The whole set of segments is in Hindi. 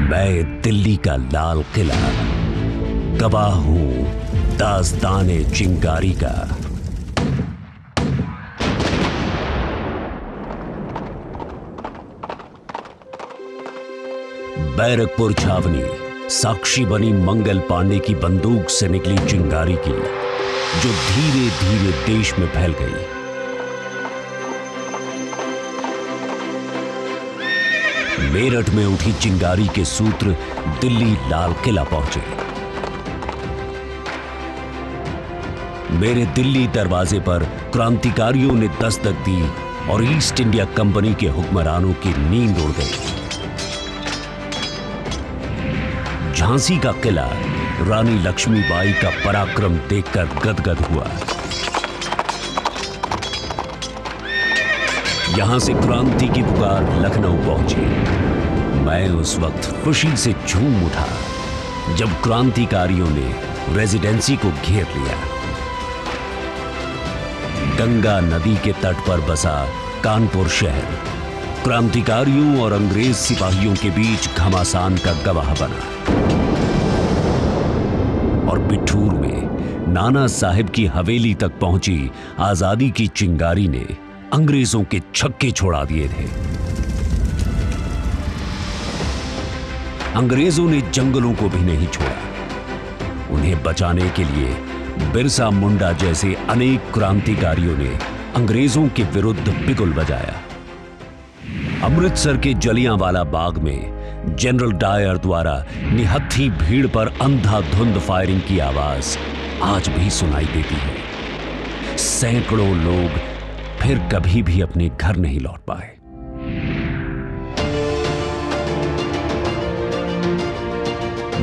मैं दिल्ली का लाल किला, गवाह हूं दास्ताने चिंगारी का। बैरकपुर छावनी साक्षी बनी मंगल पांडे की बंदूक से निकली चिंगारी की, जो धीरे धीरे देश में फैल गई। मेरठ में उठी चिंगारी के सूत्र दिल्ली लाल किला पहुंचे। मेरे दिल्ली दरवाजे पर क्रांतिकारियों ने दस्तक दी और ईस्ट इंडिया कंपनी के हुक्मरानों की नींद उड़ गई। झांसी का किला रानी लक्ष्मीबाई का पराक्रम देखकर गदगद हुआ। यहां से क्रांति की पुकार लखनऊ पहुंची। मैं उस वक्त खुशी से झूम उठा जब क्रांतिकारियों ने रेजिडेंसी को घेर लिया। गंगा नदी के तट पर बसा कानपुर शहर क्रांतिकारियों और अंग्रेज सिपाहियों के बीच घमासान का गवाह बना। और बिठूर में नाना साहिब की हवेली तक पहुंची आजादी की चिंगारी ने अंग्रेजों के छक्के छोड़ा दिए थे। अंग्रेजों ने जंगलों को भी नहीं छोड़ा। उन्हें बचाने के लिए बिरसा मुंडा जैसे अनेक क्रांतिकारियों ने अंग्रेजों के विरुद्ध बिगुल बजाया। अमृतसर के जलियांवाला बाग में जनरल डायर द्वारा निहत्थी भीड़ पर अंधाधुंध फायरिंग की आवाज आज भी सुनाई देती है। सैकड़ों लोग फिर कभी भी अपने घर नहीं लौट पाए।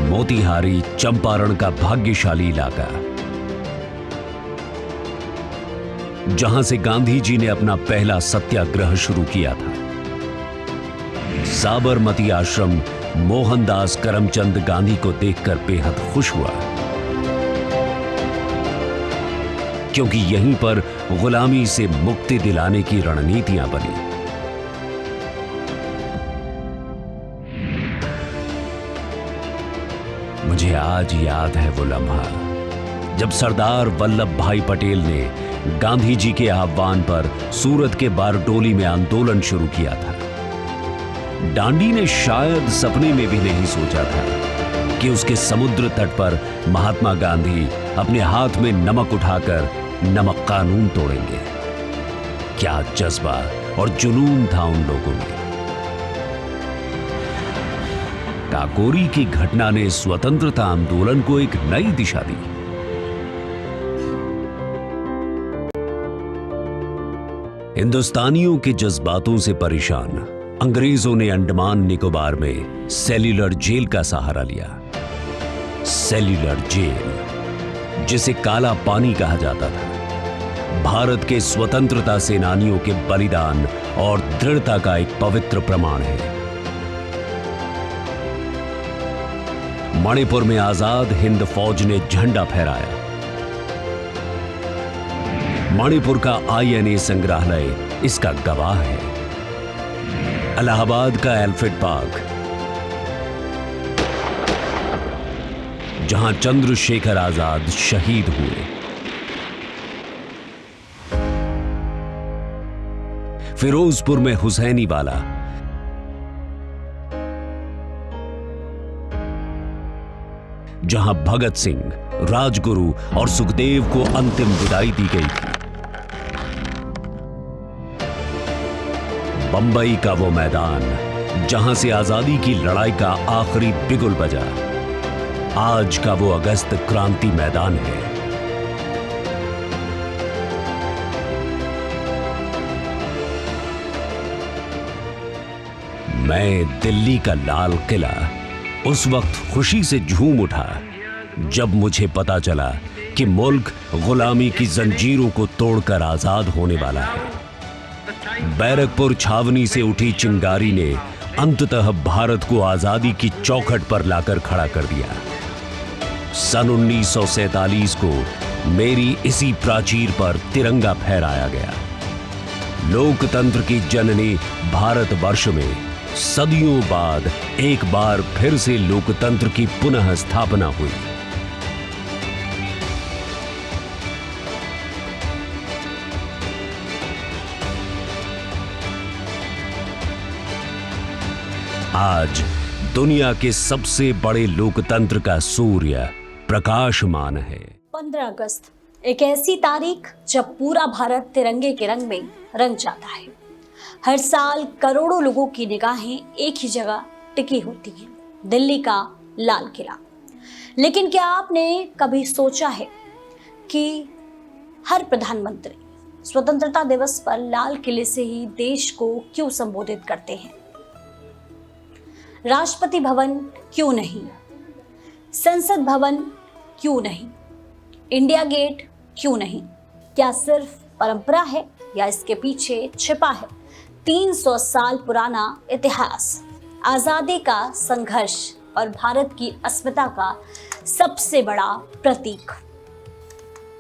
मोतिहारी चंपारण का भाग्यशाली इलाका, जहां से गांधी जी ने अपना पहला सत्याग्रह शुरू किया था। साबरमती आश्रम मोहनदास करमचंद गांधी को देखकर बेहद खुश हुआ, क्योंकि यहीं पर गुलामी से मुक्ति दिलाने की रणनीतियां बनी। मुझे आज याद है वो लम्हा जब सरदार वल्लभ भाई पटेल ने गांधी जी के आह्वान पर सूरत के बारडोली में आंदोलन शुरू किया था। डांडी ने शायद सपने में भी नहीं सोचा था कि उसके समुद्र तट पर महात्मा गांधी अपने हाथ में नमक उठाकर नमक कानून तोड़ेंगे। क्या जज्बा और जुनून था उन लोगों में। काकोरी की घटना ने स्वतंत्रता आंदोलन को एक नई दिशा दी। हिंदुस्तानियों के जज्बातों से परेशान अंग्रेजों ने अंडमान निकोबार में सेल्यूलर जेल का सहारा लिया। सेल्यूलर जेल, जिसे काला पानी कहा जाता था, भारत के स्वतंत्रता सेनानियों के बलिदान और दृढ़ता का एक पवित्र प्रमाण है। मणिपुर में आजाद हिंद फौज ने झंडा फहराया। मणिपुर का आईएनए संग्रहालय इसका गवाह है। इलाहाबाद का एल्फ्रेड पार्क, जहां चंद्रशेखर आजाद शहीद हुए। फिरोजपुर में हुसैनी वाला, जहां भगत सिंह, राजगुरु और सुखदेव को अंतिम विदाई दी गई थी। बंबई का वो मैदान जहां से आजादी की लड़ाई का आखिरी बिगुल बजा, आज का वो अगस्त क्रांति मैदान है। मैं दिल्ली का लाल किला उस वक्त खुशी से झूम उठा जब मुझे पता चला कि मुल्क गुलामी की जंजीरों को तोड़कर आजाद होने वाला है। बैरकपुर छावनी से उठी चिंगारी ने अंततः भारत को आजादी की चौखट पर लाकर खड़ा कर दिया। सन 1947 को मेरी इसी प्राचीर पर तिरंगा फहराया गया। लोकतंत्र की जननी भारतवर्ष में सदियों बाद एक बार फिर से लोकतंत्र की पुनः स्थापना हुई। आज दुनिया के सबसे बड़े लोकतंत्र का सूर्य प्रकाशमान है। 15 अगस्त एक ऐसी तारीख जब पूरा भारत तिरंगे के रंग में रंग जाता है। हर साल करोड़ों लोगों की निगाहें एक ही जगह टिकी होती हैं, दिल्ली का लाल किला। लेकिन क्या आपने कभी सोचा है कि हर प्रधानमंत्री स्वतंत्रता दिवस पर लाल किले से ही देश को क्यों संबोधित करते हैं? राष्ट्रपति भवन क्यों नहीं? संसद भवन क्यों नहीं? इंडिया गेट क्यों नहीं? क्या सिर्फ परंपरा है या इसके पीछे छिपा है 300 साल पुराना इतिहास, आजादी का संघर्ष और भारत की अस्मिता का सबसे बड़ा प्रतीक?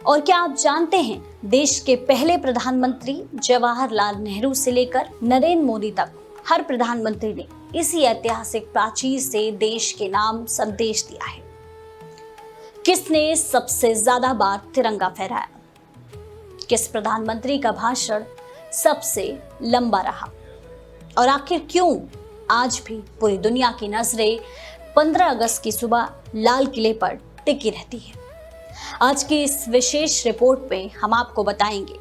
और क्या आप जानते हैं, देश के पहले प्रधानमंत्री जवाहरलाल नेहरू से लेकर नरेंद्र मोदी तक हर प्रधानमंत्री ने इसी ऐतिहासिक प्राचीर से देश के नाम संदेश दिया है। किसने सबसे ज्यादा बार तिरंगा फहराया? किस प्रधानमंत्री का भाषण सबसे लंबा रहा? और आखिर क्यों आज भी पूरी दुनिया की नजरें 15 अगस्त की सुबह लाल किले पर टिकी रहती है? आज की इस विशेष रिपोर्ट में हम आपको बताएंगे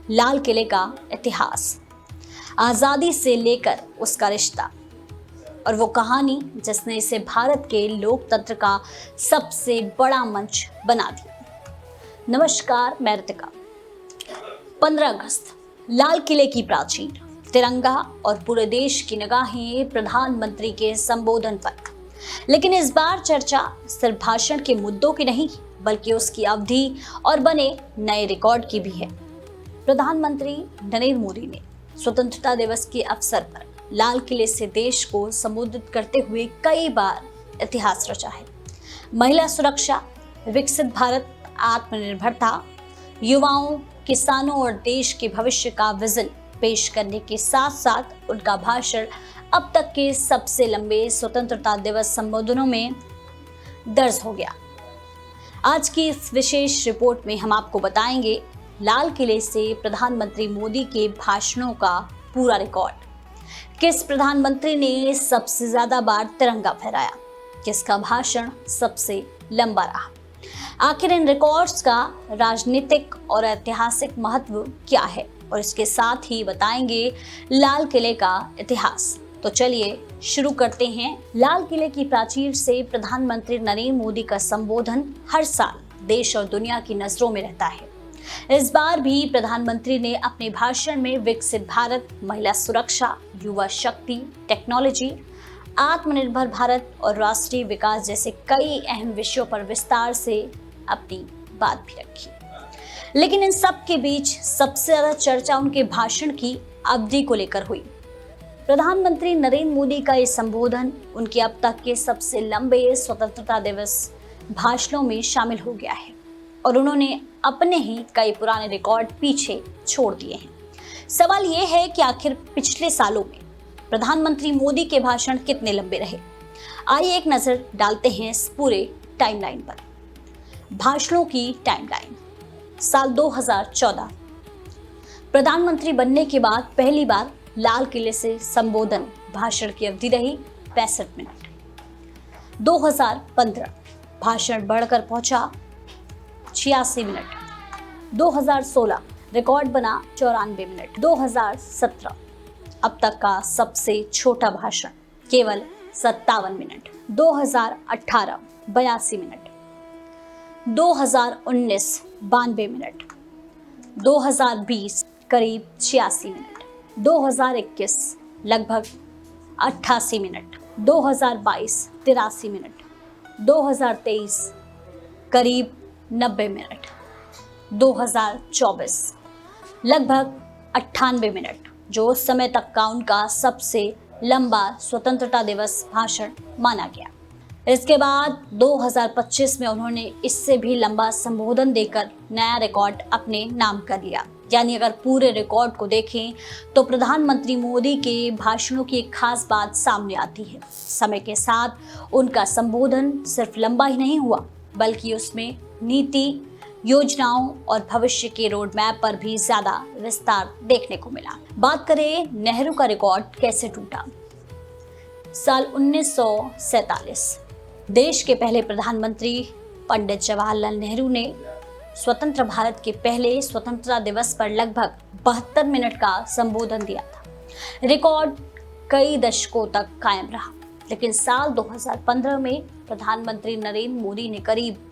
लाल किले का इतिहास, आजादी से लेकर उसका रिश्ता और वो कहानी जिसने इसे भारत के लोकतंत्र का सबसे बड़ा मंच बना दिया। नमस्कार, मैं रितिका। 15 अगस्त लाल किले की प्राचीर, तिरंगा और पूरे देश की निगाहें प्रधानमंत्री के संबोधन पर। लेकिन इस बार चर्चा सिर्फ भाषण के मुद्दों की नहीं, बल्कि उसकी अवधि और बने नए रिकॉर्ड की भी है। प्रधानमंत्री नरेंद्र मोदी ने स्वतंत्रता दिवस के अवसर पर लाल किले से देश को संबोधित करते हुए कई बार इतिहास रचा है। महिला सुरक्षा, विकसित भारत, आत्मनिर्भरता, युवाओं, किसानों और देश के भविष्य का विजन पेश करने के साथ साथ उनका भाषण अब तक के सबसे लंबे स्वतंत्रता दिवस संबोधनों में दर्ज हो गया। आज की इस विशेष रिपोर्ट में हम आपको बताएंगे लाल किले से प्रधानमंत्री मोदी के भाषणों का पूरा रिकॉर्ड। किस प्रधानमंत्री ने सबसे ज्यादा बार तिरंगा फहराया? किसका भाषण सबसे लंबा रहा? आखिर इन रिकॉर्ड्स का राजनीतिक और ऐतिहासिक महत्व क्या है? और इसके साथ ही बताएंगे लाल किले का इतिहास। तो चलिए शुरू करते हैं। लाल किले की प्राचीर से प्रधानमंत्री नरेंद्र मोदी का संबोधन हर साल देश और दुनिया की नजरों में रहता है। इस बार भी प्रधानमंत्री ने अपने भाषण में विकसित भारत, महिला सुरक्षा, युवा शक्ति, टेक्नोलॉजी, आत्मनिर्भर भारत और राष्ट्रीय विकास जैसे कई अहम विषयों पर विस्तार से अपनी बात भी रखी। लेकिन इन सब के बीच सबसे ज्यादा चर्चा उनके भाषण की अवधि को लेकर हुई। प्रधानमंत्री नरेंद्र मोदी का ये संबोधन उनके अब तक के सबसे लंबे स्वतंत्रता दिवस भाषणों में शामिल हो गया है और उन्होंने अपने ही कई पुराने रिकॉर्ड पीछे छोड़ दिए हैं। सवाल ये है कि आखिर पिछले सालों में प्रधानमंत्री मोदी के भाषण कितने लंबे रहे? आइए एक नजर डालते हैं इस पूरे टाइमलाइन पर। भाषणों की टाइमलाइन। साल 2014 प्रधानमंत्री बनने के बाद पहली बार लाल किले से संबोधन भाषण की अवधि रही 65 मिनट। 2015 भाषण बढ़कर पहुंचा 86 मिनट। 2016 रिकॉर्ड बना 94 मिनट। 2017 अब तक का सबसे छोटा भाषण केवल 57 मिनट। 2018 82 मिनट। 2019 92 मिनट। 2020 करीब 86 मिनट। 2021 लगभग 88 मिनट। 2022 83 मिनट। 2023 करीब 90 मिनट। 2024 लगभग 98 मिनट, जो उस समय तक का उनका सबसे लंबा स्वतंत्रता दिवस भाषण माना गया। इसके बाद 2025 में उन्होंने इससे भी लंबा संबोधन देकर नया रिकॉर्ड अपने नाम कर लिया, यानी अगर पूरे रिकॉर्ड को देखें तो प्रधानमंत्री मोदी के भाषणों की एक खास बात सामने आती है। समय के साथ उनका संबोधन सिर्फ लंबा ही नहीं हुआ, बल्कि उसमें नीति, योजनाओं और भविष्य के रोड मैप पर भी ज्यादा विस्तार देखने को मिला। बात करें नेहरू का रिकॉर्ड कैसे टूटा। साल 1947 देश के पहले प्रधानमंत्री पंडित जवाहरलाल नेहरू ने स्वतंत्र भारत के पहले स्वतंत्रता दिवस पर लगभग 72 मिनट का संबोधन दिया था। रिकॉर्ड कई दशकों तक कायम रहा, लेकिन साल 2015 में प्रधानमंत्री नरेंद्र मोदी ने करीब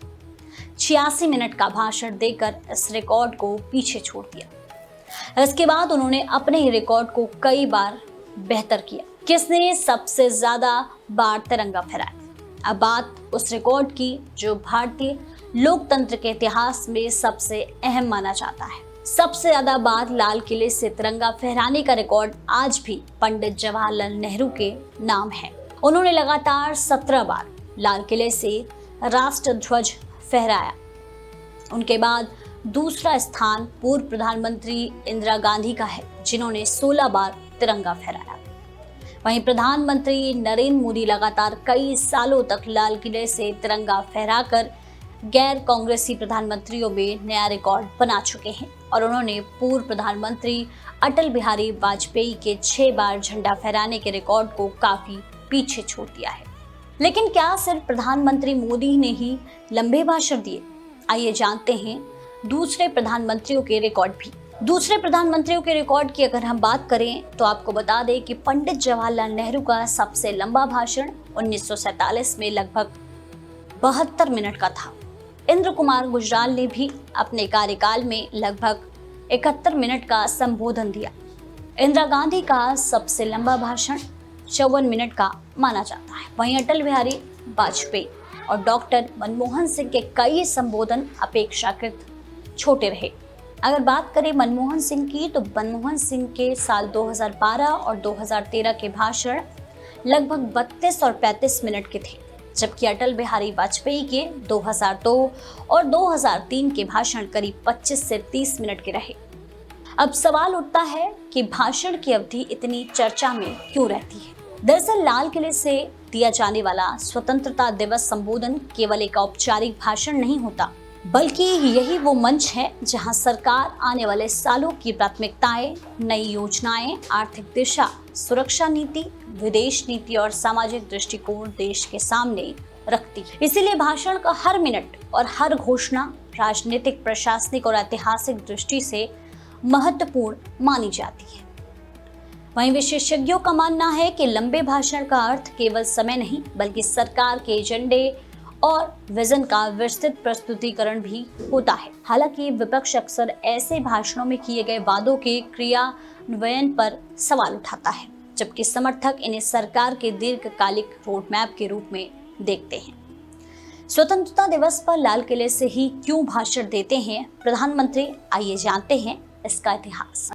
86 मिनट का भाषण देकर इस रिकॉर्ड को पीछे छोड़ दिया। इसके बाद उन्होंने अपने ही रिकॉर्ड को कई बार बेहतर किया। किसने सबसे ज्यादा बार तिरंगा फहराया? अब बात उस रिकॉर्ड की जो भारतीय लोकतंत्र के इतिहास में सबसे अहम माना जाता है। सबसे ज्यादा बार लाल किले से तिरंगा फहराने का रिकॉर्ड आज भी पंडित जवाहरलाल नेहरू के नाम है। उन्होंने लगातार 17 बार लाल किले से राष्ट्र ध्वज फहराया। उनके बाद दूसरा स्थान पूर्व प्रधानमंत्री इंदिरा गांधी का है, जिन्होंने 16 बार तिरंगा फहराया। वहीं प्रधानमंत्री नरेंद्र मोदी लगातार कई सालों तक लाल किले से तिरंगा फहराकर गैर कांग्रेसी प्रधानमंत्रियों में नया रिकॉर्ड बना चुके हैं और उन्होंने पूर्व प्रधानमंत्री अटल बिहारी वाजपेयी के 6 बार झंडा फहराने के रिकॉर्ड को काफी पीछे छोड़ दिया है। लेकिन क्या सिर्फ प्रधानमंत्री मोदी ने ही लंबे भाषण दिए? आइए जानते हैं दूसरे प्रधानमंत्रियों के रिकॉर्ड भी। दूसरे प्रधानमंत्रियों के रिकॉर्ड की अगर हम बात करें तो आपको बता दें कि पंडित जवाहरलाल नेहरू का सबसे लंबा भाषण 1947 में लगभग 72 मिनट का था। इंद्र कुमार गुजराल ने भी अपने कार्यकाल में लगभग 71 मिनट का संबोधन दिया। इंदिरा गांधी का सबसे लंबा भाषण 54 मिनट का माना जाता है। वहीं अटल बिहारी वाजपेयी और डॉक्टर मनमोहन सिंह के कई संबोधन अपेक्षाकृत छोटे रहे। अगर बात करें मनमोहन सिंह की, तो मनमोहन सिंह के साल 2012 और 2013 के भाषण लगभग 32 और 35 मिनट के थे, जबकि अटल बिहारी वाजपेयी के 2002 और 2003 के भाषण करीब 25 से 30 मिनट के रहे। अब सवाल उठता है कि भाषण की अवधि इतनी चर्चा में क्यों रहती है? दरअसल लाल किले से दिया जाने वाला स्वतंत्रता दिवस संबोधन केवल एक औपचारिक भाषण नहीं होता, बल्कि यही वो मंच है जहां सरकार आने वाले सालों की प्राथमिकताएं, नई योजनाएं, आर्थिक दिशा, सुरक्षा नीति, विदेश नीति और सामाजिक दृष्टिकोण देश के सामने रखती है। इसीलिए भाषण का हर मिनट और हर घोषणा राजनीतिक, प्रशासनिक और ऐतिहासिक दृष्टि से महत्वपूर्ण मानी जाती है। वहीं विशेषज्ञों का मानना है कि लंबे भाषण का अर्थ केवल समय नहीं, बल्कि सरकार के एजेंडे और विजन का विस्तृत प्रस्तुतिकरण भी होता है। हालांकि विपक्ष अक्सर ऐसे भाषणों में किए गए वादों के क्रियान्वयन पर सवाल उठाता है, जबकि समर्थक इन्हें सरकार के दीर्घकालिक रोड मैप के रूप में देखते हैं। स्वतंत्रता दिवस पर लाल किले से ही क्यों भाषण देते हैं प्रधानमंत्री? आइए जानते हैं इसका इतिहास।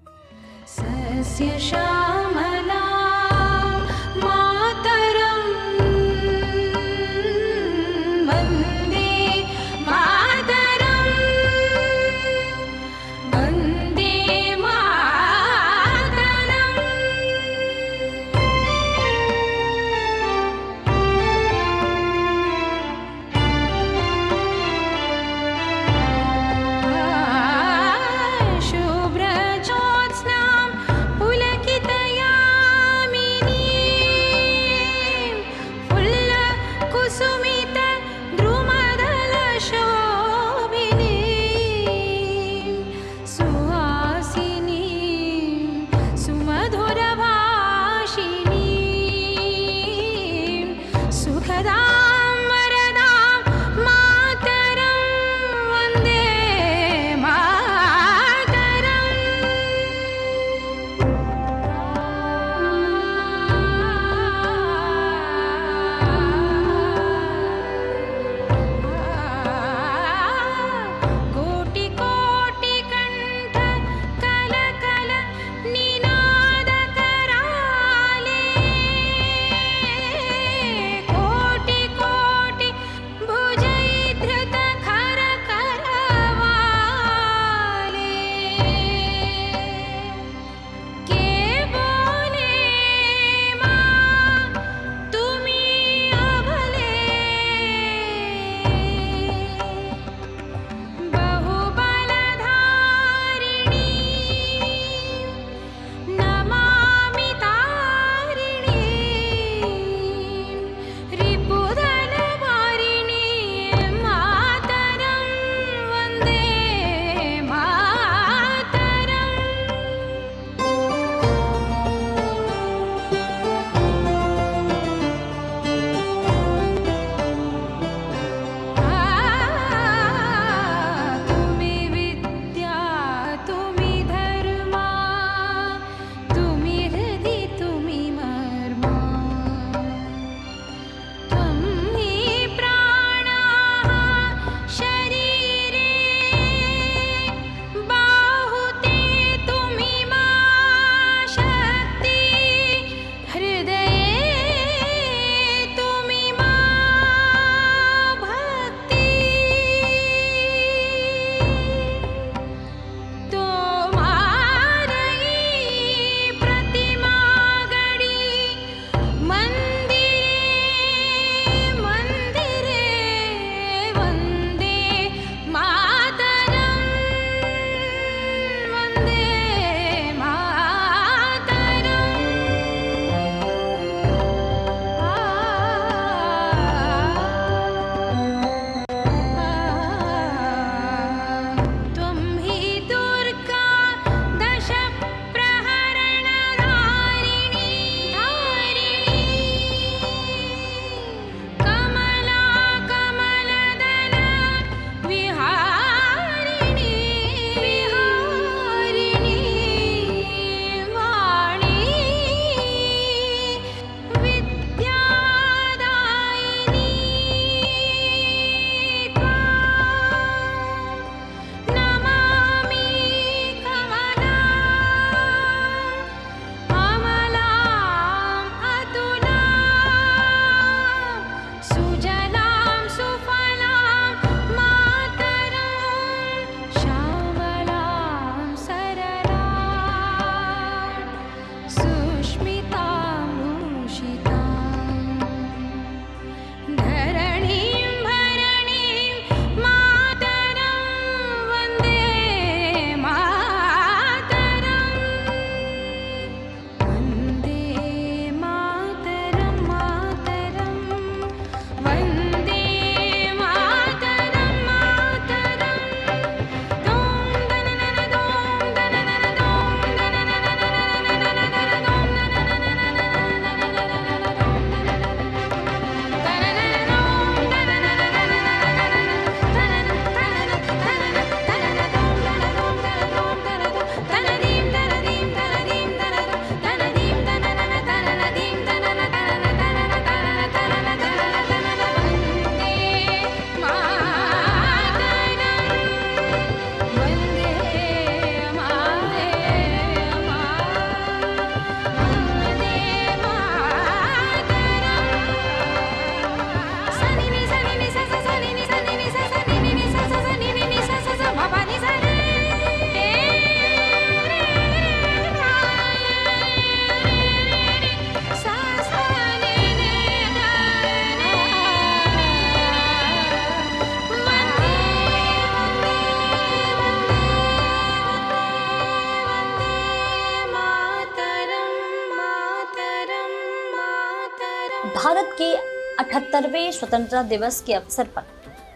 71वें स्वतंत्रता दिवस के अवसर पर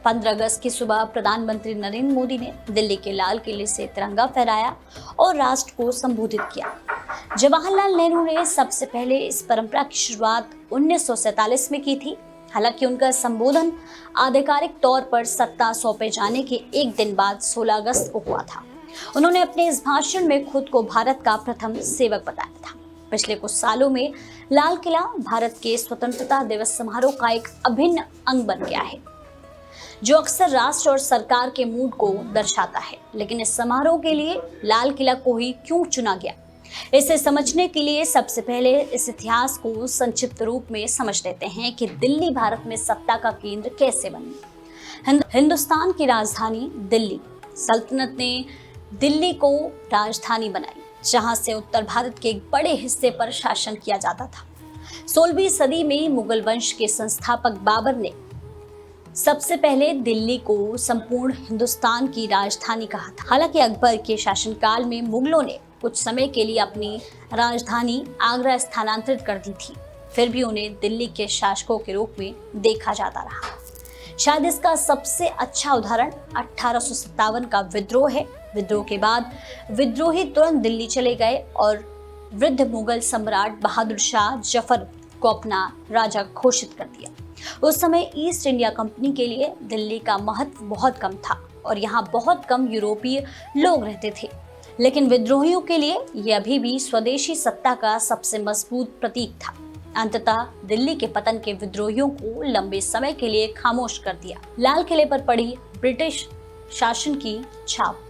15 अगस्त की सुबह प्रधानमंत्री नरेंद्र मोदी ने दिल्ली के लाल किले से तिरंगा फहराया और राष्ट्र को संबोधित किया। जवाहरलाल नेहरू ने सबसे पहले इस परंपरा की शुरुआत 1947 में की थी। हालांकि उनका संबोधन आधिकारिक तौर पर सत्ता सौंपे जाने के एक दिन बाद 16 अगस्त को हुआ था। उन्होंने अपने इस भाषण में खुद को भारत का प्रथम सेवक बताया था। पिछले कुछ सालों में लाल किला भारत के स्वतंत्रता दिवस समारोह का एक अभिन्न अंग बन गया है, जो अक्सर राष्ट्र और सरकार के मूड को दर्शाता है। लेकिन इस समारोह के लिए लाल किला को ही क्यों चुना गया, इसे समझने के लिए सबसे पहले इस इतिहास को संक्षिप्त रूप में समझ लेते हैं कि दिल्ली भारत में सत्ता का केंद्र कैसे बनी। हिंदुस्तान की राजधानी दिल्ली, सल्तनत ने दिल्ली को राजधानी बनाई, जहां से उत्तर भारत के एक बड़े हिस्से पर शासन किया जाता था। 16वीं सदी में मुगल वंश के संस्थापक बाबर ने सबसे पहले दिल्ली को संपूर्ण हिंदुस्तान की राजधानी कहा था। हालांकि अकबर के शासनकाल में मुगलों ने कुछ समय के लिए अपनी राजधानी आगरा स्थानांतरित कर दी थी, फिर भी उन्हें दिल्ली के शासकों के रूप में देखा जाता रहा। शायद इसका सबसे अच्छा उदाहरण 1857 का विद्रोह है। विद्रोह के बाद विद्रोही तुरंत दिल्ली चले गए और वृद्ध मुगल सम्राट बहादुर शाह जफर को अपना राजा घोषित कर दिया। उस समय ईस्ट इंडिया कंपनी के लिए दिल्ली का महत्व बहुत कम था और यहाँ बहुत कम यूरोपीय लोग रहते थे। लेकिन विद्रोहियों के लिए यह अभी भी स्वदेशी सत्ता का सबसे मजबूत प्रतीक था। अंततः दिल्ली के पतन के विद्रोहियों को लंबे समय के लिए खामोश कर दिया। लाल किले पर पड़ी ब्रिटिश शासन की छाप।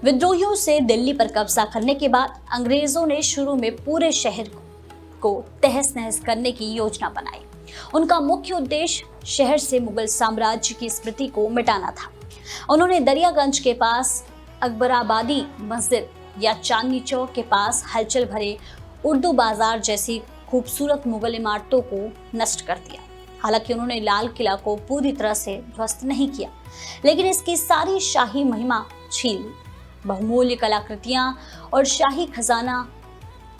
विद्रोहियों से दिल्ली पर कब्जा करने के बाद अंग्रेजों ने शुरू में पूरे शहर को तहस नहस करने की योजना बनाई। उनका मुख्य उद्देश्य शहर से मुगल साम्राज्य की स्मृति को मिटाना था। उन्होंने दरियागंज के पास अकबराबादी मस्जिद या चांदनी चौक के पास हलचल भरे उर्दू बाजार जैसी खूबसूरत मुगल इमारतों को नष्ट कर दिया। हालांकि उन्होंने लाल किला को पूरी तरह से ध्वस्त नहीं किया, लेकिन इसकी सारी शाही महिमा छीन ली। बहुमूल्य कलाकृतियां और शाही खजाना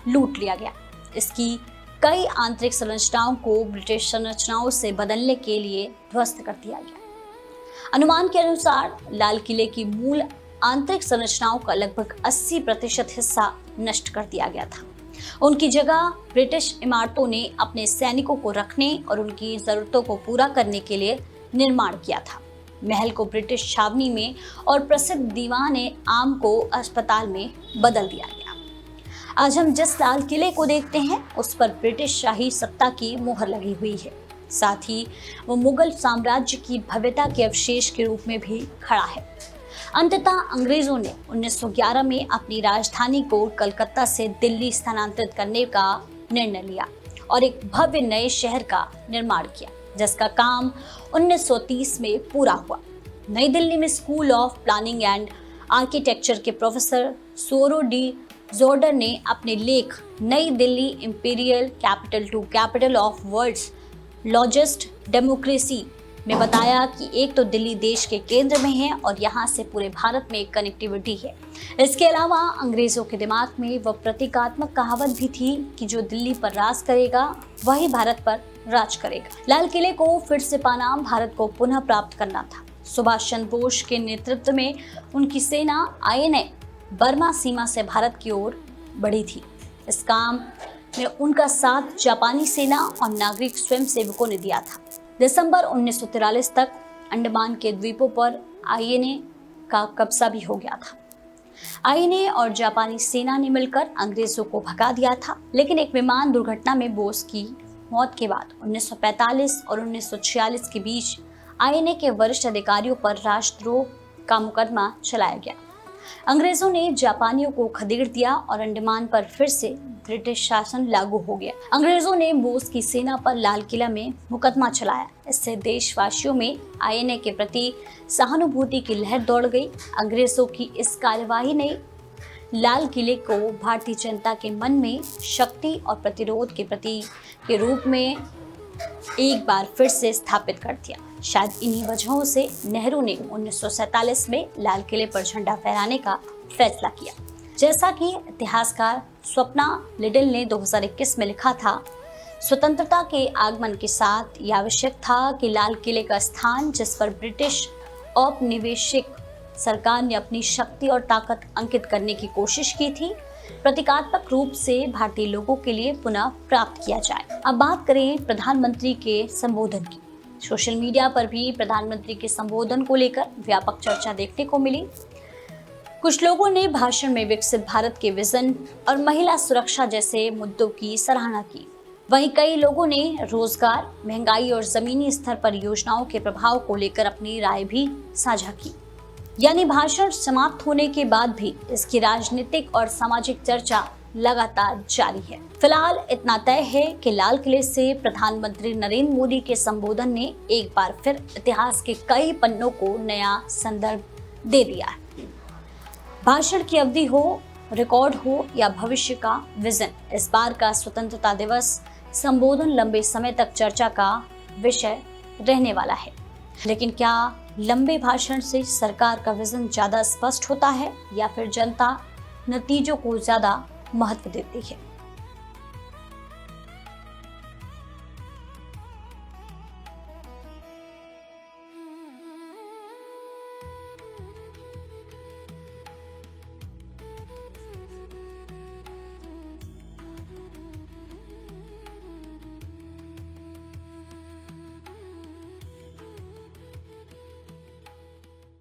लूट लिया गया। इसकी कई आंतरिक संरचनाओं को ब्रिटिश संरचनाओं से बदलने के लिए ध्वस्त कर दिया गया। अनुमान के अनुसार लाल किले की मूल आंतरिक संरचनाओं का लगभग 80% हिस्सा नष्ट कर दिया गया था। उनकी जगह ब्रिटिश इमारतों ने अपने सैनिकों को रखने और उनकी जरूरतों को पूरा करने के लिए निर्माण किया था। महल को ब्रिटिश छावनी में और प्रसिद्ध दीवान आम को अस्पताल में बदल दिया गया। आज हम जिस लाल किले को देखते हैं उस पर ब्रिटिश शाही सत्ता की मुहर लगी हुई है। साथ ही वो मुगल साम्राज्य की भव्यता के अवशेष के रूप में भी खड़ा है। अंततः अंग्रेजों ने 1911 में अपनी राजधानी को कलकत्ता से दिल्ली स्थानांतरित करने का निर्णय लिया और एक भव्य नए शहर का निर्माण किया, जिसका काम 1930 में पूरा हुआ। नई दिल्ली में school of planning and architecture के प्रोफेसर सोरो डी जोर्डर ने अपने लेख नई Delhi imperial capital to capital of world's largest democracy में बताया कि एक तो दिल्ली देश के केंद्र में है और यहाँ से पूरे भारत में एक कनेक्टिविटी है। इसके अलावा अंग्रेजों के दिमाग में वह प्रतीकात्मक कहावत भी थी कि जो दिल्ली पर राज करेगा वही भारत पर राज करेगा। लाल किले को फिर से पाना भारत को पुनः प्राप्त करना था। सुभाष चंद्र बोस के नेतृत्व में उनकी सेना INA बर्मा सीमा से भारत की ओर बढ़ी थी। इस काम में उनका साथ जापानी सेना और नागरिक स्वयंसेवकों ने दिया था। दिसंबर 1943 तक अंडमान के द्वीपों पर INA का कब्जा भी हो गया था। INA और जापानी सेना ने मिलकर अंग्रेजों को भगा दिया था, लेकिन एक विमान दुर्घटना में बोस की मौत के बाद 1945 और 1946 के बीच INA के वरिष्ठ अधिकारियों पर राष्ट्रद्रोह का मुकदमा चलाया गया। अंग्रेजों ने जापानियों को खदेड़ दिया और अंडमान पर फिर से ब्रिटिश शासन लागू हो गया। अंग्रेजों ने बोस की सेना पर लाल किला में मुकदमा चलाया। इससे देशवासियों में INA के प्रति सहानुभूति की लहर दौड़ गई। अंग्रेजों की इस कार्यवाही ने लाल किले को भारतीय जनता के मन में शक्ति और प्रतिरोध के प्रतीक के रूप में एक बार फिर से स्थापित कर दिया। शायद इन्हीं वजहों से नेहरू ने 1947 में लाल किले पर झंडा फहराने का फैसला किया। जैसा कि इतिहासकार स्वप्ना लिटिल ने 2021 में लिखा था स्वतंत्रता के आगमन के साथ यह आवश्यक था कि लाल किले का स्थान, जिस पर ब्रिटिश औपनिवेशिक सरकार ने अपनी शक्ति और ताकत अंकित करने की कोशिश की थी, प्रतीकात्मक रूप से भारतीय लोगों के लिए पुनः प्राप्त किया जाए। अब बात करें प्रधानमंत्री के संबोधन की। सोशल मीडिया पर भी प्रधानमंत्री के संबोधन को लेकर व्यापक चर्चा देखने को मिली। कुछ लोगों ने भाषण में विकसित भारत के विजन और महिला सुरक्षा जैसे मुद्दों की सराहना की। वहीं कई लोगों ने रोजगार, महंगाई और जमीनी स्तर पर योजनाओं के प्रभाव को लेकर अपनी राय भी साझा की। यानी भाषण समाप्त होने के बाद भी इसकी राजनीतिक और सामाजिक चर्चा लगातार जारी है। फिलहाल इतना तय है कि लाल किले से प्रधानमंत्री नरेंद्र मोदी के संबोधन ने एक बार फिर इतिहास के कई पन्नों को नया संदर्भ दे दिया है। भाषण की अवधि हो, रिकॉर्ड हो या भविष्य का विजन, इस बार का स्वतंत्रता दिवस संबोधन लंबे समय तक चर्चा का विषय रहने वाला है। लेकिन क्या लंबे भाषण से सरकार का विजन ज्यादा स्पष्ट होता है या फिर जनता नतीजों को ज्यादा महत्व देती है?